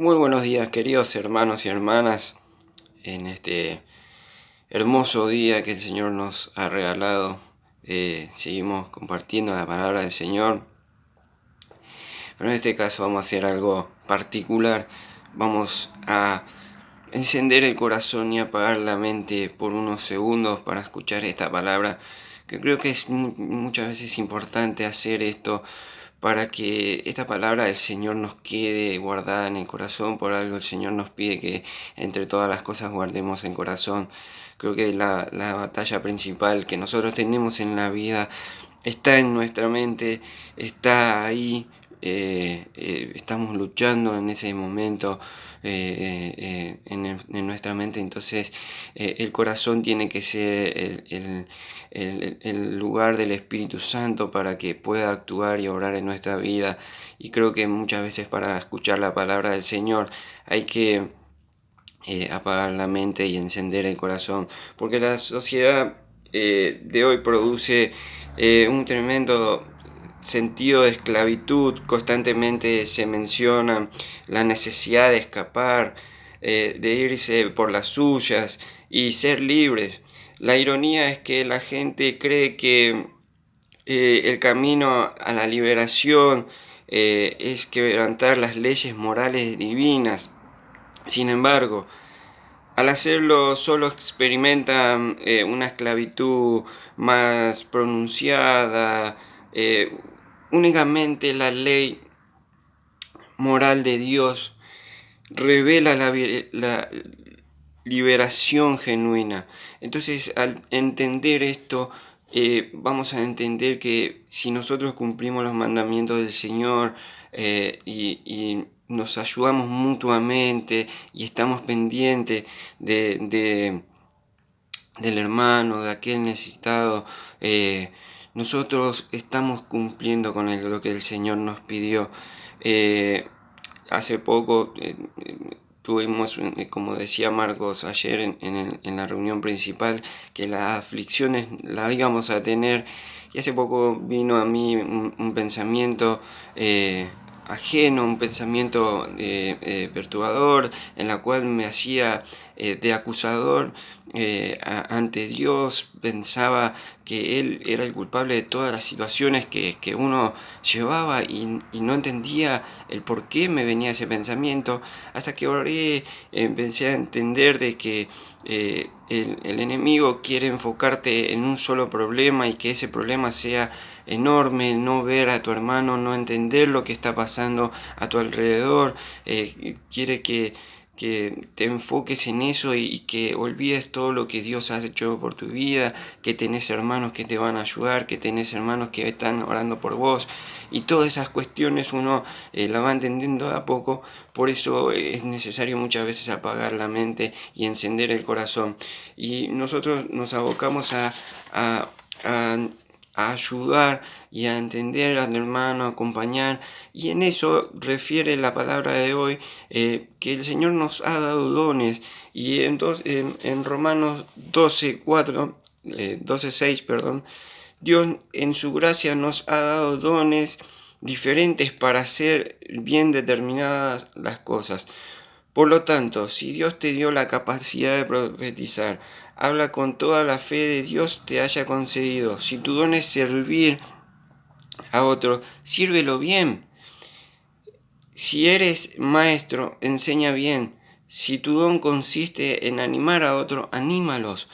Muy buenos días, queridos hermanos y hermanas, en este hermoso día que el Señor nos ha regalado. Seguimos compartiendo la palabra del Señor, pero en este caso vamos a hacer algo particular. Vamos a encender el corazón y apagar la mente por unos segundos para escuchar esta palabra, que creo que es muchas veces importante hacer esto para que esta palabra del Señor nos quede guardada en el corazón. Por algo el Señor nos pide que entre todas las cosas guardemos el corazón. Creo que la batalla principal que nosotros tenemos en la vida está en nuestra mente, está ahí. Estamos luchando en ese momento en nuestra mente. Entonces el corazón tiene que ser el lugar del Espíritu Santo para que pueda actuar y obrar en nuestra vida. Y creo que muchas veces para escuchar la palabra del Señor hay que apagar la mente y encender el corazón, porque la sociedad de hoy produce un tremendo sentido de esclavitud. Constantemente se menciona la necesidad de escapar, de irse por las suyas y ser libres. La ironía es que la gente cree que el camino a la liberación es quebrantar las leyes morales divinas. Sin embargo, al hacerlo solo experimentan una esclavitud más pronunciada. Únicamente la ley moral de Dios revela la liberación genuina. Entonces, al entender esto, vamos a entender que si nosotros cumplimos los mandamientos del Señor y nos ayudamos mutuamente y estamos pendientes del hermano, de aquel necesitado, nosotros estamos cumpliendo con lo que el Señor nos pidió. Hace poco tuvimos, como decía Marcos ayer en la reunión principal, que las aflicciones las íbamos a tener, y hace poco vino a mí un pensamiento ajeno, un pensamiento perturbador, en la cual me hacía de acusador ante Dios. Pensaba que Él era el culpable de todas las situaciones que uno llevaba y no entendía el por qué me venía ese pensamiento, hasta que oré. Empecé a entender de que el enemigo quiere enfocarte en un solo problema y que ese problema sea enorme, no ver a tu hermano, no entender lo que está pasando a tu alrededor. Quiere que te enfoques en eso y que olvides todo lo que Dios ha hecho por tu vida, que tenés hermanos que te van a ayudar, que tenés hermanos que están orando por vos, y todas esas cuestiones uno la va entendiendo de a poco. Por eso es necesario muchas veces apagar la mente y encender el corazón, y nosotros nos abocamos a ayudar y a entender al hermano, a acompañar. Y en eso refiere la palabra de hoy, que el Señor nos ha dado dones. Y en Romanos 12:4, 12:6, perdón, Dios en su gracia nos ha dado dones diferentes para hacer bien determinadas las cosas. Por lo tanto, si Dios te dio la capacidad de profetizar, habla con toda la fe de Dios te haya concedido. Si tu don es servir a otro, sírvelo bien. Si eres maestro, enseña bien. Si tu don consiste en animar a otro, anímalos.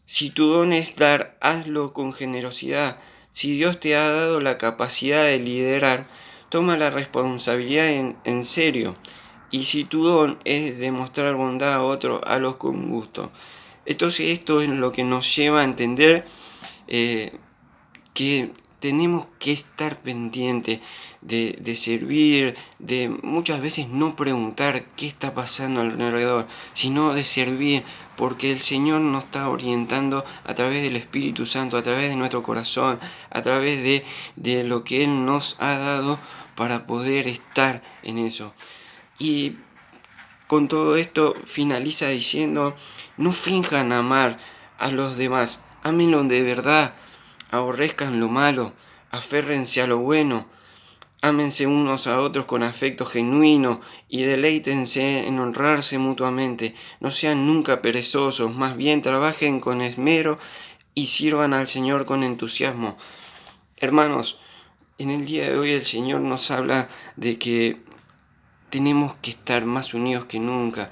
Si tu don es dar, hazlo con generosidad. Si Dios te ha dado la capacidad de liderar, toma la responsabilidad en serio. Y si tu don es demostrar bondad a otro, hazlo con gusto. Entonces esto es lo que nos lleva a entender que tenemos que estar pendientes de servir, de muchas veces no preguntar qué está pasando alrededor, sino de servir, porque el Señor nos está orientando a través del Espíritu Santo, a través de nuestro corazón, a través de lo que Él nos ha dado para poder estar en eso. Y con todo esto finaliza diciendo: no finjan amar a los demás, ámenlo de verdad, aborrezcan lo malo, aférrense a lo bueno, Ámense unos a otros con afecto genuino y deleítense en honrarse mutuamente. No sean nunca perezosos, más bien trabajen con esmero y sirvan al Señor con entusiasmo. Hermanos, en el día de hoy el Señor nos habla de que tenemos que estar más unidos que nunca,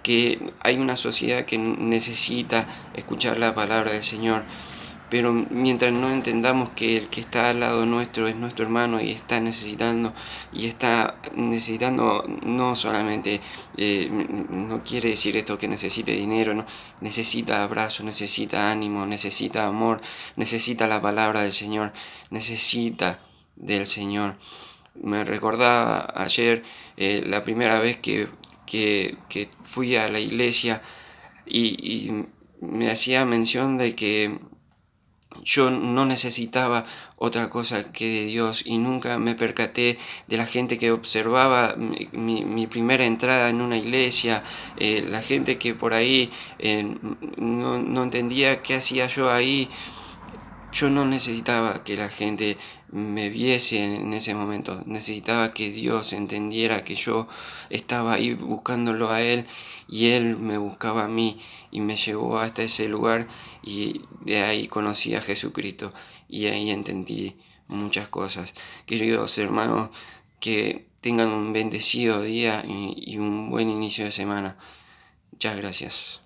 que hay una sociedad que necesita escuchar la palabra del Señor, pero mientras no entendamos que el que está al lado nuestro es nuestro hermano y está necesitando no solamente, no quiere decir esto que necesite dinero, no, necesita abrazo, necesita ánimo, necesita amor, necesita la palabra del Señor, necesita del Señor. Me recordaba ayer la primera vez que fui a la iglesia y me hacía mención de que yo no necesitaba otra cosa que de Dios y nunca me percaté de la gente que observaba mi primera entrada en una iglesia, la gente que por ahí no entendía qué hacía yo ahí. Yo no necesitaba que la gente me viese en ese momento, necesitaba que Dios entendiera que yo estaba ahí buscándolo a Él y Él me buscaba a mí y me llevó hasta ese lugar y de ahí conocí a Jesucristo y ahí entendí muchas cosas. Queridos hermanos, que tengan un bendecido día y un buen inicio de semana. Muchas gracias.